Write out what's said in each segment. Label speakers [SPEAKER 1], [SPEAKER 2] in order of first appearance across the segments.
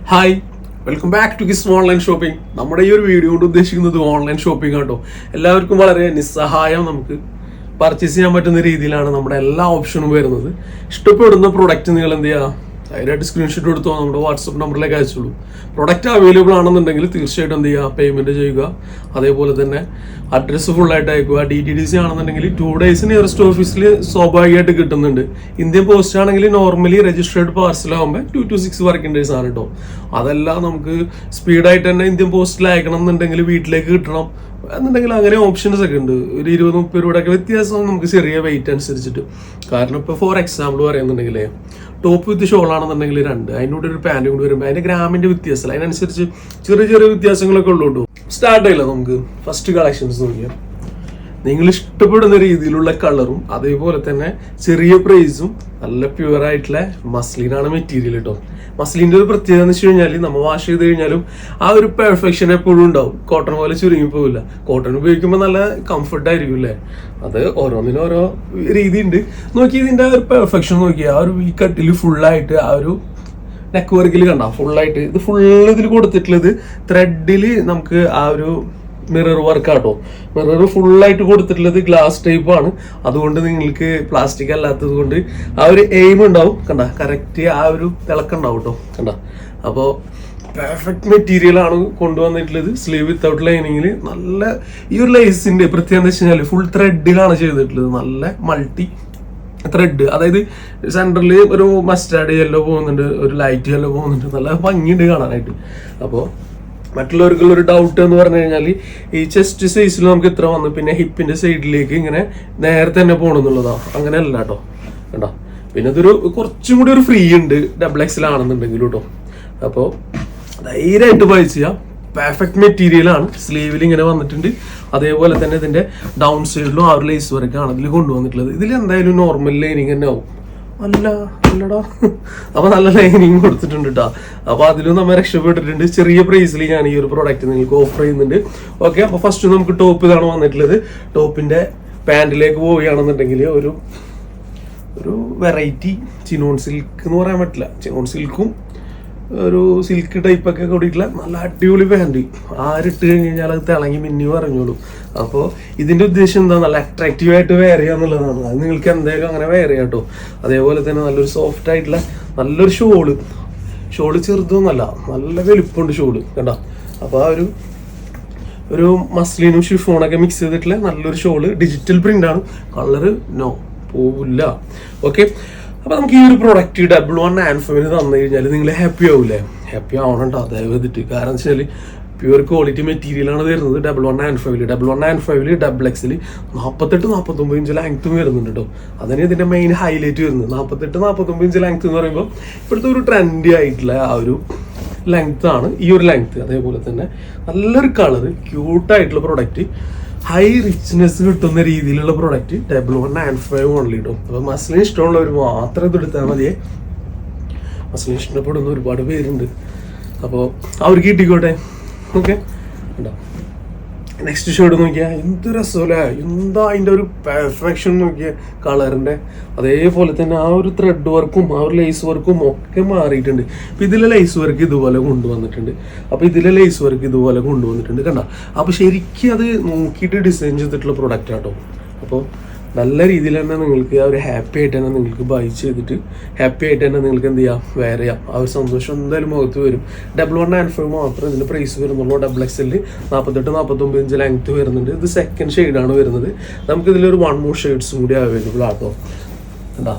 [SPEAKER 1] Hi, welcome back to kiss online shopping. നമ്മുടെ ഈ ഒരു വീഡിയോ കൊണ്ട് ഉദ്ദേശിക്കുന്നത് ഓൺലൈൻ ഷോപ്പിംഗ് ആട്ടോ. എല്ലാവർക്കും വളരെ നിസ്സഹായം നമുക്ക് പർച്ചേസ് ചെയ്യാൻ പറ്റുന്ന രീതിയിലാണ് നമ്മുടെ എല്ലാ ഓപ്ഷനും വരുന്നത്. ഇഷ്ടപ്പെടുന്ന പ്രൊഡക്റ്റ് നിങ്ങൾ എന്ത് ചെയ്യുക, അതിനായിട്ട് സ്ക്രീൻഷോട്ട് എടുത്തോ നമ്മുടെ വാട്സപ്പ് നമ്പറിലേക്ക് അയച്ചോളൂ. പ്രൊഡക്റ്റ് അവൈലബിൾ ആണെന്നുണ്ടെങ്കിൽ തീർച്ചയായിട്ടും എന്ത് ചെയ്യുക, പേയ്മെൻറ്റ് ചെയ്യുക. അതേപോലെ തന്നെ അഡ്രസ്സ് ഫുള്ളായിട്ട് അയക്കുക. DTDC ആണെന്നുണ്ടെങ്കിൽ 2 days നിയറസ്റ്റ് ഓഫീസിൽ സ്വാഭാവികമായിട്ട് കിട്ടുന്നുണ്ട്. ഇന്ത്യൻ പോസ്റ്റ് ആണെങ്കിൽ നോർമലി രജിസ്റ്റേർഡ് പാർസലാകുമ്പോൾ 2 to 6 വർക്കിംഗ് ഡേയ്സ് ആണ് കേട്ടോ. അതെല്ലാം നമുക്ക് സ്പീഡായിട്ട് തന്നെ ഇന്ത്യൻ പോസ്റ്റിൽ അയക്കണം എന്നുണ്ടെങ്കിൽ വീട്ടിലേക്ക് കിട്ടണം എന്നുണ്ടെങ്കിൽ അങ്ങനെ ഓപ്ഷൻസ് ഒക്കെ ഉണ്ട്. ഒരു 20-30 രൂപയുടെ വ്യത്യാസം നമുക്ക് ചെറിയ വെയിറ്റ് അനുസരിച്ചിട്ട്. കാരണം ഇപ്പോൾ ഫോർ എക്സാമ്പിൾ പറയുന്നുണ്ടെങ്കിലേ ടോപ്പ് വിത്ത് ഷോൾ ആണെന്നുണ്ടെങ്കിൽ 2, അതിൻ്റെ കൂടെ ഒരു പാൻറ് കൂടി വരുമ്പോൾ അതിൻ്റെ ഗ്രാമിൻ്റെ വ്യത്യാസം അതിനനുസരിച്ച് ചെറിയ ചെറിയ വ്യത്യാസങ്ങളൊക്കെ ഉള്ളൂ. സ്റ്റാർട്ട് ചെയ്യില്ല നമുക്ക് ഫസ്റ്റ് കളക്ഷൻസ് നോക്കിയാൽ നിങ്ങൾ ഇഷ്ടപ്പെടുന്ന രീതിയിലുള്ള കളറും അതേപോലെ തന്നെ ചെറിയ പ്രൈസും നല്ല പ്യുവർ ആയിട്ടുള്ള മസ്ലിനാണ് മെറ്റീരിയൽ കേട്ടോ. മസ്ലിൻ്റെ ഒരു പ്രത്യേകത എന്ന് വെച്ച് കഴിഞ്ഞാൽ നമ്മൾ വാഷ് ചെയ്ത് കഴിഞ്ഞാലും ആ ഒരു പെർഫെക്ഷൻ എപ്പോഴും ഉണ്ടാവും. കോട്ടൺ പോലെ ചുരുങ്ങി പോവില്ല. കോട്ടൺ ഉപയോഗിക്കുമ്പോൾ നല്ല കംഫർട്ട് ആയിരിക്കും അല്ലേ. അത് ഓരോന്നിനും ഓരോ രീതി ഉണ്ട്. നോക്കി ഇതിൻ്റെ ഒരു പെർഫെക്ഷൻ നോക്കി ആ ഒരു ഈ കട്ടിൽ ഫുള്ളായിട്ട് ആ ഒരു നെക്ക് വർക്കിൽ കണ്ട ഫുള്ളായിട്ട് ഇത് ഫുള്ള് ഇതിൽ കൊടുത്തിട്ടുള്ളത് ത്രെഡിൽ നമുക്ക് ആ ഒരു മിറർ വർക്കാട്ടോ. മിറർ ഫുള്ളായിട്ട് കൊടുത്തിട്ടുള്ളത് ഗ്ലാസ് ടൈപ്പ് ആണ്. അതുകൊണ്ട് നിങ്ങൾക്ക് പ്ലാസ്റ്റിക് അല്ലാത്തത് കൊണ്ട് ആ ഒരു എയിം ഉണ്ടാവും. കണ്ട കറക്റ്റ് ആ ഒരു തിളക്കുണ്ടാവും കേട്ടോ. കണ്ട അപ്പോൾ പെർഫെക്റ്റ് മെറ്റീരിയൽ ആണ് കൊണ്ടുവന്നിട്ടുള്ളത്. സ്ലീവ് വിത്തൗട്ട് ലൈനിങ്ങിൽ നല്ല ഈ ഒരു ലേസിന്റെ പ്രത്യേകത എന്ന് വെച്ച് കഴിഞ്ഞാൽ ഫുൾ ത്രെഡിലാണ് ചെയ്തിട്ടുള്ളത്. നല്ല മൾട്ടി ത്രെഡ്, അതായത് സെൻറ്ററിൽ ഒരു മസ്റ്റാർഡ് യെല്ലോ പോകുന്നുണ്ട്, ഒരു ലൈറ്റ് യെല്ലോ പോകുന്നുണ്ട്. നല്ല ഭംഗിയുണ്ട് കാണാനായിട്ട്. അപ്പോൾ മറ്റുള്ളവർക്കുള്ള ഒരു ഡൗട്ട് എന്ന് പറഞ്ഞു കഴിഞ്ഞാൽ ഈ ചെസ്റ്റ് സൈസിൽ നമുക്ക് ഇത്ര വന്നു, പിന്നെ ഹിപ്പിന്റെ സൈഡിലേക്ക് ഇങ്ങനെ നേരത്തെ തന്നെ പോകണമെന്നുള്ളതാണ്. അങ്ങനെയല്ല കേട്ടോ. കേട്ടോ, പിന്നെ ഇതൊരു കുറച്ചും കൂടി ഒരു ഫ്രീ ഉണ്ട് XXL ആണെന്നുണ്ടെങ്കിലും കേട്ടോ. അപ്പോൾ ധൈര്യമായിട്ട് ബൈ ചെയ്യാം. പെർഫെക്റ്റ് മെറ്റീരിയൽ ആണ്. സ്ലീവിൽ ഇങ്ങനെ വന്നിട്ടുണ്ട്. അതേപോലെ തന്നെ ഇതിന്റെ ഡൗൺ സൈഡിലും ആ ഒരു ലേസ് വർക്കാണ് ഇതിൽ കൊണ്ടുവന്നിട്ടുള്ളത്. ഇതിൽ എന്തായാലും നോർമൽ ലൈനിങ് തന്നെ ആവും. അല്ലടാ അപ്പൊ നല്ല ലൈനിങ് കൊടുത്തിട്ടുണ്ട് കേട്ടോ. അപ്പൊ അതിലും നമ്മൾ രക്ഷപ്പെട്ടിട്ടുണ്ട്. ചെറിയ പ്രൈസിൽ ഞാൻ ഈ ഒരു പ്രോഡക്റ്റ് നിങ്ങൾക്ക് ഓഫർ ചെയ്യുന്നുണ്ട്. ഓക്കെ, അപ്പൊ ഫസ്റ്റ് നമുക്ക് ടോപ്പ് ഇതാണ് വന്നിട്ടുള്ളത്. ടോപ്പിന്റെ പാൻറിലേക്ക് പോവുകയാണെന്നുണ്ടെങ്കിൽ ഒരു വെറൈറ്റി ചിനോൺ സിൽക്ക് എന്ന് പറയാൻ പറ്റില്ല. ചിനോൺ സിൽക്കും ഒരു സിൽക്ക് ടൈപ്പ് ഒക്കെ കൂടിയിട്ടുള്ള നല്ല അടിപൊളി പാൻറ്. ആരിട്ട് കഴിഞ്ഞാൽ അത് തിളങ്ങി മിന്നി പറഞ്ഞോളൂ. അപ്പോൾ ഇതിന്റെ ഉദ്ദേശം എന്താ, നല്ല അട്രാക്റ്റീവ് ആയിട്ട് വെയർ ചെയ്യുക എന്നുള്ളതാണ്. അത് നിങ്ങൾക്ക് എന്തായാലും അങ്ങനെ വെയർ ചെയ്യാം കേട്ടോ. അതേപോലെ തന്നെ നല്ലൊരു സോഫ്റ്റ് ആയിട്ടുള്ള നല്ലൊരു ഷോള് ചെറുതൊന്നല്ല, നല്ല വലുപ്പമുണ്ട് ഷോള് കണ്ടോ. അപ്പോൾ ആ ഒരു മസ്ലിനും ഷിഫോണൊക്കെ മിക്സ് ചെയ്തിട്ടുള്ള നല്ലൊരു ഷോള്. ഡിജിറ്റൽ പ്രിന്റ് ആണ്. കളറ് പോവില്ല. ഓക്കെ, അപ്പോൾ നമുക്ക് ഈ ഒരു പ്രൊഡക്റ്റ് 1195 തന്നു കഴിഞ്ഞാൽ നിങ്ങൾ ഹാപ്പി ആവൂലേ? ഹാപ്പി ആവണട്ടോ ദയവ് ചെയ്തിട്ട്. കാരണം വെച്ചാൽ പ്യുവർ ക്വാളിറ്റി മെറ്റീരിയലാണ് തരുന്നത്. 1195 XXL 48-49 ഇഞ്ച് ലെങ്ത്തും വരുന്നുണ്ട് കേട്ടോ. അതിന് ഇതിന്റെ മെയിൻ ഹൈലൈറ്റ് വരുന്നത് 48-49 ഇഞ്ച് ലെങ്ത് എന്ന് പറയുമ്പോൾ ഇപ്പോഴത്തെ ഒരു ട്രെൻഡി ആയിട്ടുള്ള ആ ഒരു ലെങ്ത് ആണ് ഈ ഒരു ലെങ്ത്. അതേപോലെ തന്നെ നല്ലൊരു കളറ്, ക്യൂട്ടായിട്ടുള്ള പ്രൊഡക്റ്റ്, ഹൈ റിച്ച്നെസ് കിട്ടുന്ന രീതിയിലുള്ള പ്രൊഡക്റ്റ് 1195 ഓൺലി കേട്ടോ. അപ്പോൾ മസ്ലിൻ ഇഷ്ടമുള്ളവർ മാത്രം ഇത് എടുത്താൽ മതിയേ. മസ്ലിൻ ഇഷ്ടപ്പെടുന്ന ഒരുപാട് പേരുണ്ട്. അപ്പോൾ അവർക്ക് കിട്ടിക്കോട്ടെ. ഓക്കെ, ഉണ്ടോ. നെക്സ്റ്റ് ഷെയ്ഡ് നോക്കിയാൽ എന്ത് രസമല്ലേ, എന്താ അതിൻ്റെ ഒരു പെർഫെക്ഷൻ നോക്കിയ കളറിൻ്റെ. അതേപോലെ തന്നെ ആ ഒരു ത്രെഡ് വർക്കും ആ ഒരു ലേസ് വർക്കും ഒക്കെ മാറിയിട്ടുണ്ട്. അപ്പോൾ ഇതിലെ ലേസ് വർക്ക് ഇതുപോലെ കൊണ്ടുവന്നിട്ടുണ്ട്. കണ്ട. അപ്പോൾ ശരിക്കും അത് നോക്കിയിട്ട് ഡിസൈൻ ചെയ്തിട്ടുള്ള പ്രൊഡക്റ്റ് ആട്ടോ. അപ്പോൾ നല്ല രീതിയിൽ തന്നെ നിങ്ങൾക്ക് ആ ഒരു ഹാപ്പി ആയിട്ട് തന്നെ നിങ്ങൾക്ക് ബൈ ചെയ്തിട്ട് ഹാപ്പി ആയിട്ട് തന്നെ നിങ്ങൾക്ക് എന്ത് ചെയ്യാം, വെയർ ചെയ്യാം. ആ ഒരു സന്തോഷം എന്തായാലും മുഖത്ത് വരും. 1195 മാത്രം ഇതിൻ്റെ പ്രൈസ് വരുന്നുള്ളൂ. XXL 48-49 ഇഞ്ച് ലെങ്ത് വരുന്നുണ്ട്. ഇത് സെക്കൻഡ് ഷെയ്ഡാണ് വരുന്നത്. നമുക്കിതിലൊരു 1 more ഷെയ്ഡ്സും കൂടി അവൈലബിൾ ആട്ടോ. എന്താ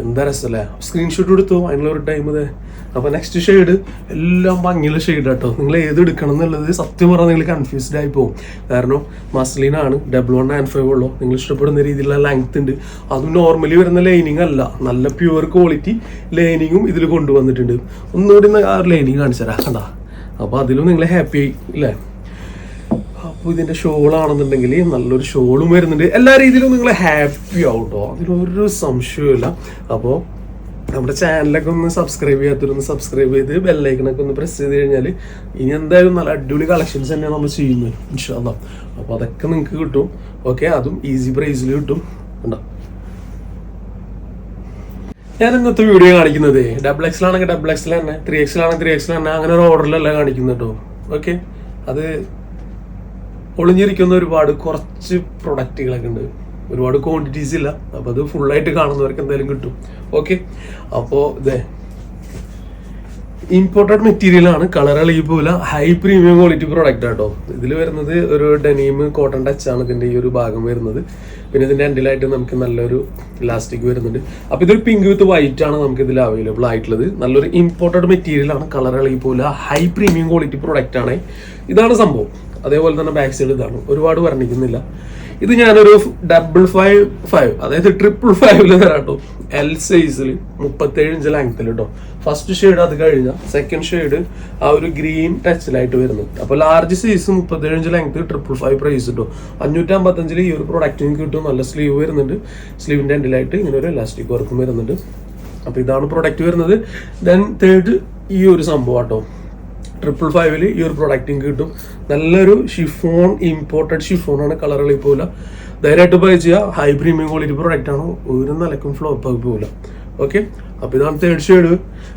[SPEAKER 1] എന്താ രസമല്ലേ. സ്ക്രീൻഷോട്ട് എടുത്തു അതിനുള്ള ഒരു ടൈം ഇതേ. അപ്പോൾ നെക്സ്റ്റ് ഷെയ്ഡ് എല്ലാം ഭംഗിയുള്ള ഷെയ്ഡ് കേട്ടോ. നിങ്ങൾ ഏത് എടുക്കണം എന്നുള്ളത് സത്യം പറഞ്ഞാൽ നിങ്ങൾ കൺഫ്യൂസ്ഡ് ആയി പോകും. കാരണം മസ്ലിനാണ്, 1195 ഉള്ളൂ. നിങ്ങൾ ഇഷ്ടപ്പെടുന്ന രീതിയിലുള്ള ലെങ്ത് ഉണ്ട്. അതും നോർമലി വരുന്ന ലൈനിങ് അല്ല, നല്ല പ്യുവർ ക്വാളിറ്റി ലൈനിങ്ങും ഇതിൽ കൊണ്ടുവന്നിട്ടുണ്ട്. ഒന്നുകൂടി ആ ഒരു ലൈനിങ് കാണിച്ചു തരാം കണ്ട. അപ്പോൾ അതിലും നിങ്ങൾ ഹാപ്പി ആയി ഇല്ലേ. അപ്പോൾ ഇതിൻ്റെ ഷോളാണെന്നുണ്ടെങ്കിൽ നല്ലൊരു ഷോളും വരുന്നുണ്ട്. എല്ലാ രീതിയിലും നിങ്ങൾ ഹാപ്പി ആവും കേട്ടോ, അതിലൊരു സംശയമില്ല. അപ്പോൾ നമ്മുടെ ചാനലൊക്കെ ഒന്ന് സബ്സ്ക്രൈബ് ചെയ്യാത്തവരൊന്ന് സബ്സ്ക്രൈബ് ചെയ്ത് ബെല്ലൈക്കണൊക്കെ ഒന്ന് പ്രസ് ചെയ്ത് കഴിഞ്ഞാൽ ഇനി എന്തായാലും നല്ല അടിപൊളി കളക്ഷൻസ് തന്നെയാണ് നമ്മൾ ചെയ്യുന്നത് ഇൻഷാ അല്ലാഹ്. അപ്പോൾ അതൊക്കെ നിങ്ങൾക്ക് കിട്ടും. ഓക്കെ, അതും ഈസി പ്രൈസിൽ കിട്ടും. ഉണ്ടോ. ഞാൻ ഇന്നത്തെ വീഡിയോ കാണിക്കുന്നത് ഡബിൾ എക്സിലാണെങ്കിൽ ഡബിൾ എക്സിൽ തന്നെ, 3XL ആണെങ്കിൽ 3XL തന്നെ, അങ്ങനെ ഒരു ഓർഡറിലല്ല കാണിക്കുന്നത് കേട്ടോ. ഓക്കെ, അത് ഒളിഞ്ഞിരിക്കുന്ന ഒരുപാട് കുറച്ച് പ്രൊഡക്റ്റുകളൊക്കെ ഉണ്ട്, ഒരുപാട് ക്വാണ്ടിറ്റീസ് ഇല്ല. അപ്പോൾ അത് ഫുള്ളായിട്ട് കാണുന്നവർക്ക് എന്തായാലും കിട്ടും. ഓക്കെ, അപ്പോൾ ഇതേ ഇമ്പോർട്ടഡ് മെറ്റീരിയൽ ആണ്, കളർ അളിയിപ്പോല, ഹൈ പ്രീമിയം ക്വാളിറ്റി പ്രോഡക്റ്റ് ആട്ടോ. ഇതിൽ വരുന്നത് ഒരു ഡെനീം കോട്ടൺ ടച്ച് ആണ് ഇതിന്റെ ഈ ഒരു ഭാഗം വരുന്നത്. പിന്നെ ഇതിന്റെ എൻഡിലായിട്ട് നമുക്ക് നല്ലൊരു ഇലാസ്റ്റിക് വരുന്നുണ്ട്. അപ്പൊ ഇതൊരു പിങ്ക് വിത്ത് വൈറ്റ് ആണ് നമുക്ക് ഇതിൽ അവൈലബിൾ ആയിട്ടുള്ളത്. നല്ലൊരു ഇമ്പോർട്ടഡ് മെറ്റീരിയൽ ആണ്, കളർ അളിയിപ്പോല, ഹൈ പ്രീമിയം ക്വാളിറ്റി പ്രോഡക്റ്റ് ആണ്. ഇതാണ് സംഭവം. അതേപോലെ തന്നെ ബാക്ക് സൈഡ് ഇതാണ്, ഒരുപാട് വർണ്ണിക്കുന്നില്ല. ഇത് ഞാനൊരു 555, അതായത് 555 തരാം കേട്ടോ. എൽ സൈസിൽ 37 ഇഞ്ച് ലെങ്ത്തിൽ കേട്ടോ. ഫസ്റ്റ് ഷെയ്ഡ് അത് കഴിഞ്ഞ സെക്കൻഡ് ഷെയ്ഡ് ആ ഒരു ഗ്രീൻ ടച്ചിലായിട്ട് വരുന്നത്. അപ്പോൾ large size 37 inch length 555 price കിട്ടും. 555 ഈ ഒരു പ്രൊഡക്റ്റിന് കിട്ടും. നല്ല സ്ലീവ് വരുന്നുണ്ട്, സ്ലീവിന്റെ എൻഡിലായിട്ട് ഇങ്ങനെ ഒരു ഇലാസ്റ്റിക് വർക്കും വരുന്നുണ്ട്. അപ്പോൾ ഇതാണ് പ്രൊഡക്റ്റ് വരുന്നത്. ദെൻ തേർഡ് ഈ ഒരു സംഭവം കേട്ടോ, 555 ഈ ഒരു പ്രൊഡക്റ്റിന് കിട്ടും. നല്ലൊരു ഷിഫോൺ, ഇമ്പോർട്ടഡ് ഷിഫോൺ ആണ്, കളർ കളി പോകില്ല, ധൈര്യമായിട്ട് ബൈ ചെയ്യുക. ഹൈ പ്രീമിയം ക്വാളിറ്റി പ്രൊഡക്റ്റ് ആണ്, ഒരു നിലക്കും ഫ്ലോപ്പ് ആക്കി പോകില്ല. ഓക്കെ, അപ്പോൾ ഇതാണ് തേർഡ് ഷെയ്ഡ്.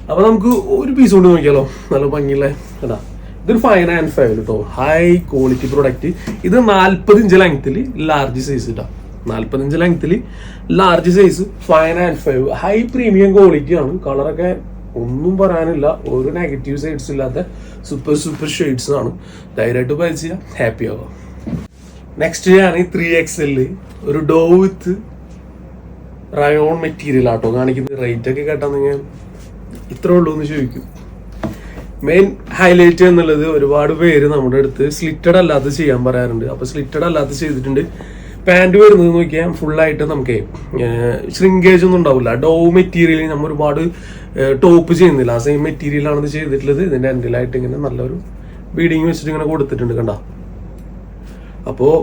[SPEAKER 1] അപ്പോൾ നമുക്ക് ഒരു പീസ് കൊണ്ട് നോക്കിയാലോ, നല്ല ഭംഗിയുള്ള കേട്ടാ. ഇതൊരു 595 കേട്ടോ, ഹൈ ക്വാളിറ്റി പ്രൊഡക്റ്റ്. ഇത് 40 ഇഞ്ച് ലെങ്ത്തിൽ ലാർജ് സൈസ് കേട്ടോ, 40 ഇഞ്ച് ലെങ്ത്തിൽ large size 595, high premium quality ആണ്. കളറൊക്കെ ഒന്നും പറയാനില്ല, ഒരു നെഗറ്റീവ് സൈഡ്സ് ഇല്ലാത്ത സൂപ്പർ ഷെയ്ഡ്സ് ആണ്. ധൈര്യമായിട്ട് ബൈ ചെയ്യാം, ഹാപ്പി ആവാം. നെക്സ്റ്റ് ഞാൻ 3XL ഒരു ഡോ വിത്ത് റയോൺ മെറ്റീരിയൽ ആട്ടോ കാണിക്കുന്നത്. റേറ്റ് ഒക്കെ കേട്ടാ നിങ്ങൾ ഇത്രേ ഉള്ളൂ എന്ന് ചോദിക്കും. മെയിൻ ഹൈലൈറ്റ് എന്നുള്ളത് ഒരുപാട് പേര് നമ്മുടെ അടുത്ത് സ്ലിറ്റഡ് അല്ലാത്ത ചെയ്യാൻ പറയാറുണ്ട്. അപ്പൊ സ്ലിറ്റഡ് അല്ലാത്ത ചെയ്തിട്ടുണ്ട്. പാൻറ് വരുന്നത് നോക്കിയാൽ ഫുള്ളായിട്ട് നമുക്ക് ശ്രിങ്കേജ് ഒന്നും ഉണ്ടാവില്ല. ഡോ മെറ്റീരിയൽ നമ്മൾ ഒരുപാട് ടോപ്പ് ചെയ്യുന്നില്ല, ആ സെയിം മെറ്റീരിയലാണ് ഇത് ചെയ്തിട്ടുള്ളത്. ഇതിന്റെ എൻഡിലായിട്ട് ഇങ്ങനെ നല്ലൊരു ബീഡിങ് വെച്ചിട്ട് ഇങ്ങനെ കൊടുത്തിട്ടുണ്ട് കണ്ട. അപ്പോൾ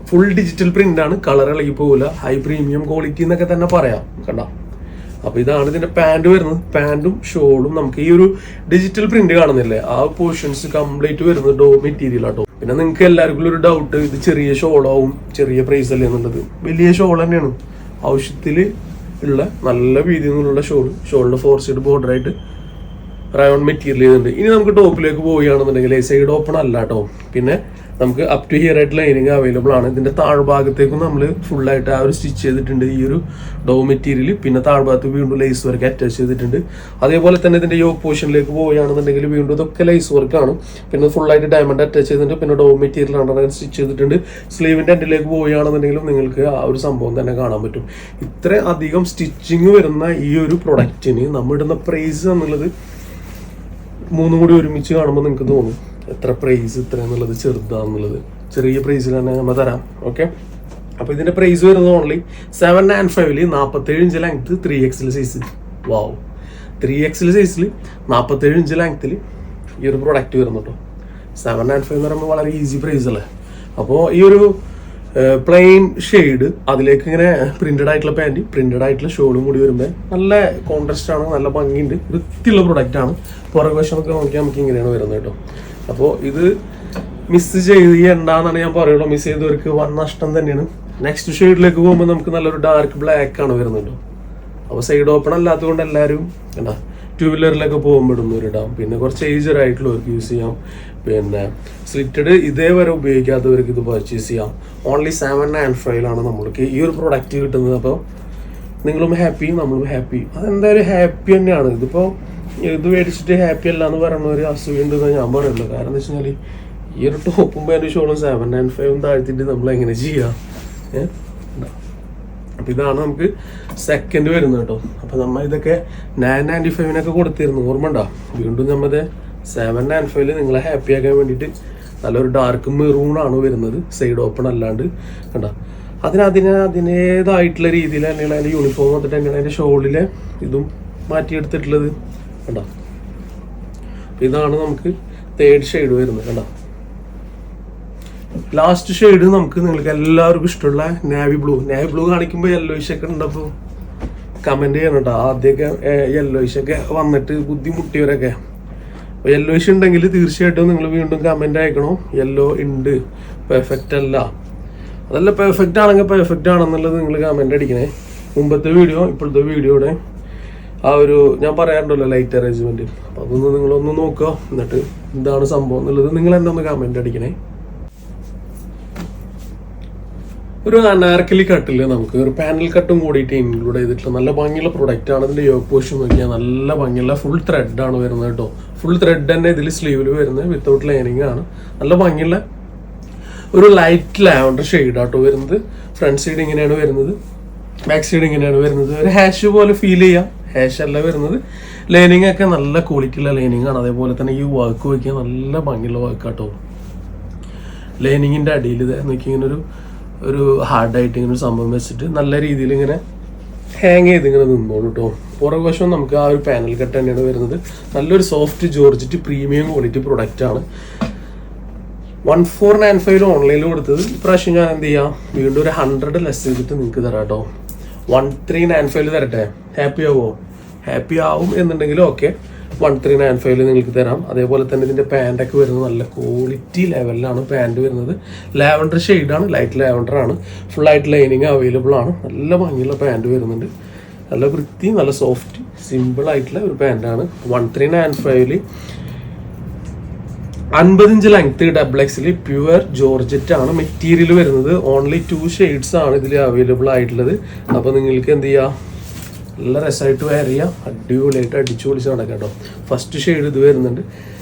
[SPEAKER 1] ഫുൾ ഡിജിറ്റൽ പ്രിന്റ് ആണ്, കളർ ഇളകി പോകില്ല, ഹൈ പ്രീമിയം ക്വാളിറ്റി എന്നൊക്കെ തന്നെ പറയാം കണ്ട. അപ്പൊ ഇതാണ് ഇതിന്റെ പാൻറ് വരുന്നത്. പാൻറ്റും ഷോളും നമുക്ക് ഈ ഒരു ഡിജിറ്റൽ പ്രിന്റ് കാണുന്നില്ലേ, ആ പോർഷൻസ് കംപ്ലീറ്റ് വരുന്നത് ഡോ മെറ്റീരിയൽ ആട്ടോ. പിന്നെ നിങ്ങൾക്ക് എല്ലാവർക്കും ഒരു ഡൗട്ട്, ഇത് ചെറിയ ഷോളാവും, ചെറിയ പ്രൈസ് അല്ലേ എന്നുള്ളത്. വലിയ ഷോൾ തന്നെയാണ്, ആവശ്യത്തിൽ ഉള്ള നല്ല വീതിയിലുള്ള ഷോളിന്റെ 4 സൈഡ് ബോർഡർ ആയിട്ട് റയോൺ മെറ്റീരിയൽ ചെയ്തിട്ടുണ്ട്. ഇനി നമുക്ക് ടോപ്പിലേക്ക് പോവുകയാണെന്നുണ്ടെങ്കിൽ സൈഡ് ഓപ്പൺ അല്ല കേട്ടോ. പിന്നെ നമുക്ക് അപ് ടു ഹിയർ ആയിട്ട് ലൈനിങ് അവൈലബിൾ ആണ്. ഇതിന്റെ താഴ്ഭാഗത്തേക്കും നമ്മൾ ഫുള്ളായിട്ട് ആ ഒരു സ്റ്റിച്ച് ചെയ്തിട്ടുണ്ട് ഈ ഒരു ഡോ മെറ്റീരിയൽ. പിന്നെ താഴ്ഭാഗത്ത് വീണ്ടും ലേസ് വർക്ക് അറ്റാച്ച് ചെയ്തിട്ടുണ്ട്. അതേപോലെ തന്നെ ഇതിന്റെ യോക്ക് പോർഷനിലേക്ക് പോവുകയാണെന്നുണ്ടെങ്കിൽ വീണ്ടും ഇതൊക്കെ ലേസ് വർക്കാണ്. പിന്നെ ഫുള്ളായിട്ട് ഡയമണ്ട് അറ്റാച്ച് ചെയ്തിട്ടുണ്ട്. പിന്നെ ഡോ മെറ്റീരിയൽ ആണ് സ്റ്റിച്ച് ചെയ്തിട്ടുണ്ട്. സ്ലീവിന്റെ എൻഡിലേക്ക് പോവുകയാണെന്നുണ്ടെങ്കിലും നിങ്ങൾക്ക് ആ ഒരു സംഭവം തന്നെ കാണാൻ പറ്റും. ഇത്ര അധികം സ്റ്റിച്ചിങ് വരുന്ന ഈ ഒരു പ്രൊഡക്റ്റിന് നമ്മൾ ഇടുന്ന പ്രൈസ് എന്നുള്ളത് മൂന്നും കൂടി ഒരുമിച്ച് കാണുമ്പോൾ നിങ്ങൾക്ക് തോന്നും എത്ര പ്രൈസ് ഇത്ര എന്നുള്ളത് ചെറുതാന്നുള്ളത്. ചെറിയ പ്രൈസിൽ തന്നെ നമ്മൾ തരാം. ഓക്കെ, അപ്പോൾ ഇതിന്റെ പ്രൈസ് വരുന്നത് only 795 47 inch length 3XL size. Wow, 3XL സൈസിൽ 47 ഇഞ്ച് ലെങ്ത്തിൽ ഈ ഒരു പ്രൊഡക്റ്റ് വരുന്നു കേട്ടോ. 795 എന്ന് പറയുമ്പോൾ വളരെ ഈസി പ്രൈസ് അല്ലേ. അപ്പോൾ ഈ ഒരു പ്ലെയിൻ ഷെയ്ഡ് അതിലേക്ക് ഇങ്ങനെ പ്രിന്റഡ് ആയിട്ടുള്ള പാൻറ്, പ്രിന്റഡ് ആയിട്ടുള്ള ഷോളും കൂടി വരുമ്പോൾ നല്ല കോൺട്രാസ്റ്റ് ആണ്, നല്ല ഭംഗിയുണ്ട്, വൃത്തിയുള്ള പ്രൊഡക്റ്റ് ആണ്. പുറകു വശമൊക്കെ നോക്കിയാൽ നമുക്ക് ഇങ്ങനെയാണ് വരുന്നത് കേട്ടോ. അപ്പോൾ ഇത് മിസ് ചെയ്യണ്ടെന്നാണ് ഞാൻ പറയുള്ളൂ. മിസ് ചെയ്തവർക്ക് വൻ നഷ്ടം തന്നെയാണ്. നെക്സ്റ്റ് ഷെയ്ഡിലേക്ക് പോകുമ്പോൾ നമുക്ക് നല്ലൊരു ഡാർക്ക് ബ്ലാക്ക് ആണ് വരുന്നത് കേട്ടോ. അപ്പോൾ സൈഡ് ഓപ്പൺ അല്ലാത്തത് കൊണ്ട് എല്ലാവരും എന്താ 2 വീലറിലൊക്കെ പോകുമ്പോഴൊന്നും പിന്നെ കുറച്ച് ഏജർ ആയിട്ടുള്ളവർക്ക് യൂസ് ചെയ്യാം. പിന്നെ സ്ലിറ്റഡ് ഇതേവരെ ഉപയോഗിക്കാത്തവർക്ക് ഇത് പർച്ചേസ് ചെയ്യാം. ഓൺലി 795 നമ്മൾക്ക് ഈ ഒരു പ്രൊഡക്റ്റ് കിട്ടുന്നത്. അപ്പോൾ നിങ്ങളും ഹാപ്പി, നമ്മളും ഹാപ്പി. അതെന്തായാലും ഹാപ്പി തന്നെയാണ്. ഇതിപ്പോൾ ഇത് മേടിച്ചിട്ട് ഹാപ്പി അല്ല എന്ന് പറയുന്ന ഒരു അസുഖമുണ്ടെന്ന് ഞാൻ പറയുള്ളൂ. കാരണം എന്താ വെച്ച് കഴിഞ്ഞാൽ ഈ ഒരു ടോപ്പും പാൻറ് ഷോളും 795 താഴ്ത്തിട്ട് നമ്മൾ എങ്ങനെ ചെയ്യാം? അപ്പം ഇതാണ് നമുക്ക് സെക്കൻഡ് വരുന്നത് കേട്ടോ. അപ്പം നമ്മൾ ഇതൊക്കെ 995 കൊടുത്തിരുന്നു, ഓർമ്മ ഉണ്ടോ? വീണ്ടും നമ്മത് 795 നിങ്ങളെ ഹാപ്പി ആക്കാൻ വേണ്ടിയിട്ട് നല്ലൊരു ഡാർക്ക് മെറൂണാണ് വരുന്നത്, സൈഡ് ഓപ്പൺ അല്ലാണ്ട് കണ്ട. അതിനേതായിട്ടുള്ള രീതിയിൽ തന്നെയാണ് അതിൻ്റെ യൂണിഫോം വന്നിട്ട് തന്നെയാണ് അതിൻ്റെ ഷോളിലെ ഇതും മാറ്റിയെടുത്തിട്ടുള്ളത് കണ്ട. ഇതാണ് നമുക്ക് തേർഡ് ഷെയ്ഡ് വരുന്നത് കണ്ട. ലാസ്റ്റ് ഷെയ്ഡ് നമുക്ക് നിങ്ങൾക്ക് എല്ലാവർക്കും ഇഷ്ടമുള്ള നാവി ബ്ലൂ കാണിക്കുമ്പോൾ യെല്ലോയിഷ് ഒക്കെ ഉണ്ടപ്പോൾ കമന്റ് ചെയ്യണം കേട്ടോ. ആദ്യമൊക്കെ യെല്ലോയിഷ് ഒക്കെ വന്നിട്ട് ബുദ്ധിമുട്ടിയവരൊക്കെ. അപ്പോൾ യെല്ലോയിഷ് ഉണ്ടെങ്കിൽ തീർച്ചയായിട്ടും നിങ്ങൾ വീണ്ടും കമന്റ് അയക്കണം. യെല്ലോ ഉണ്ട്, പെർഫെക്റ്റ് അല്ല, അതല്ല പെർഫെക്റ്റ് ആണെങ്കിൽ പെർഫെക്റ്റ് ആണെന്നുള്ളത് നിങ്ങൾ കമന്റ് അടിക്കണേ. മുമ്പത്തെ വീഡിയോ ഇപ്പോഴത്തെ വീഡിയോയുടെ ആ ഒരു ഞാൻ പറയാറുണ്ടല്ലോ ലൈറ്റ് അറേഞ്ച്മെന്റ്. അപ്പോൾ അതൊന്ന് നിങ്ങളൊന്ന് നോക്കുക. എന്നിട്ട് എന്താണ് സംഭവം എന്നുള്ളത് നിങ്ങൾ എന്നെ ഒന്ന് കമന്റ് അടിക്കണേ. ഒരു അനാർക്കലി കട്ടിൽ നമുക്ക് ഒരു പാനൽ കട്ടും കൂടിയിട്ട് ഇൻക്ലൂഡ് ചെയ്തിട്ടുള്ള നല്ല ഭംഗിയുള്ള പ്രൊഡക്റ്റ് ആണ്. ഇതിന്റെ യോക്ക് പോർഷൻ നോക്കിയാൽ നല്ല ഭംഗിയുള്ള ഫുൾ ത്രെഡ് ആണ് വരുന്നത് കേട്ടോ. ഫുൾ ത്രെഡ് തന്നെ ഇതിൽ സ്ലീവിൽ വരുന്നത്, വിത്തൗട്ട് ലൈനിങ് ആണ്. നല്ല ഭംഗിയുള്ള ഒരു ലൈറ്റ് ലാവൻഡർ ഷെയ്ഡാട്ടോ വരുന്നത്. ഫ്രണ്ട് സൈഡ് ഇങ്ങനെയാണ് വരുന്നത്, ബാക്ക് സൈഡ് ഇങ്ങനെയാണ് വരുന്നത്. ഒരു ഹാഷ് പോലെ ഫീൽ ചെയ്യാം, ഹാഷ് അല്ല വരുന്നത്. ലൈനിങ് ഒക്കെ നല്ല ക്വാളിറ്റിയുള്ള ലൈനിങ് ആണ്. അതേപോലെ തന്നെ ഈ വർക്ക് വയ്ക്കാൻ നല്ല ഭംഗിയുള്ള വർക്കാട്ടോ. ലൈനിങ്ങിന്റെ അടിയിൽ ഇത് നോക്കി ഇങ്ങനെ ഒരു ഹാർഡായിട്ട് ഇങ്ങനെ ഒരു സംഭവം വെച്ചിട്ട് നല്ല രീതിയിൽ ഇങ്ങനെ ഹാങ് ചെയ്ത് ഇങ്ങനെ നിന്നോളൂ കേട്ടോ. പുറകുവശം നമുക്ക് ആ ഒരു പാനൽ കട്ട് തന്നെയാണ് വരുന്നത്. നല്ലൊരു soft georgette premium quality product ആണ്. 1495 ഓൺലൈനിൽ കൊടുത്തത്. ഇപ്രാവശ്യം ഞാൻ എന്ത് ചെയ്യാം, വീണ്ടും ഒരു 100 ലെസ് ചെയ്തിട്ട് നിങ്ങൾക്ക് തരാം കേട്ടോ. 1395 തരട്ടെ? ഹാപ്പി ആവുമോ? ഹാപ്പി ആവും എന്നുണ്ടെങ്കിൽ ഓക്കെ, 1395 നിങ്ങൾക്ക് തരാം. അതേപോലെ തന്നെ ഇതിന്റെ പാൻറ്റൊക്കെ വരുന്നത് നല്ല ക്വാളിറ്റി ലെവലിലാണ് പാൻറ് വരുന്നത്. ലാവൻഡർ ഷെയ്ഡാണ്, ലൈറ്റ് ലാവൻഡർ ആണ്. ഫുള്ളായിട്ട് ലൈനിങ് അവൈലബിൾ ആണ്. നല്ല ഭംഗിയുള്ള പാൻറ് വരുന്നുണ്ട്. നല്ല വൃത്തി, നല്ല സോഫ്റ്റ്, സിമ്പിൾ ആയിട്ടുള്ള ഒരു പാൻറ്റാണ്. 1395 50 inch length double pure georgette ആണ് മെറ്റീരിയൽ വരുന്നത്. ഓൺലി 2 ഷെയ്ഡ്സ് ആണ് ഇതിൽ അവൈലബിൾ ആയിട്ടുള്ളത്. അപ്പോൾ നിങ്ങൾക്ക് എന്ത് ചെയ്യാം, നല്ല രസമായിട്ട് വെയർ ചെയ്യാം, അടിപൊളിയായിട്ട് അടിച്ചു പൊളിച്ച് നടക്കാം കേട്ടോ. ഫസ്റ്റ് ഷെയ്ഡ് ഇത് വരുന്നുണ്ട്,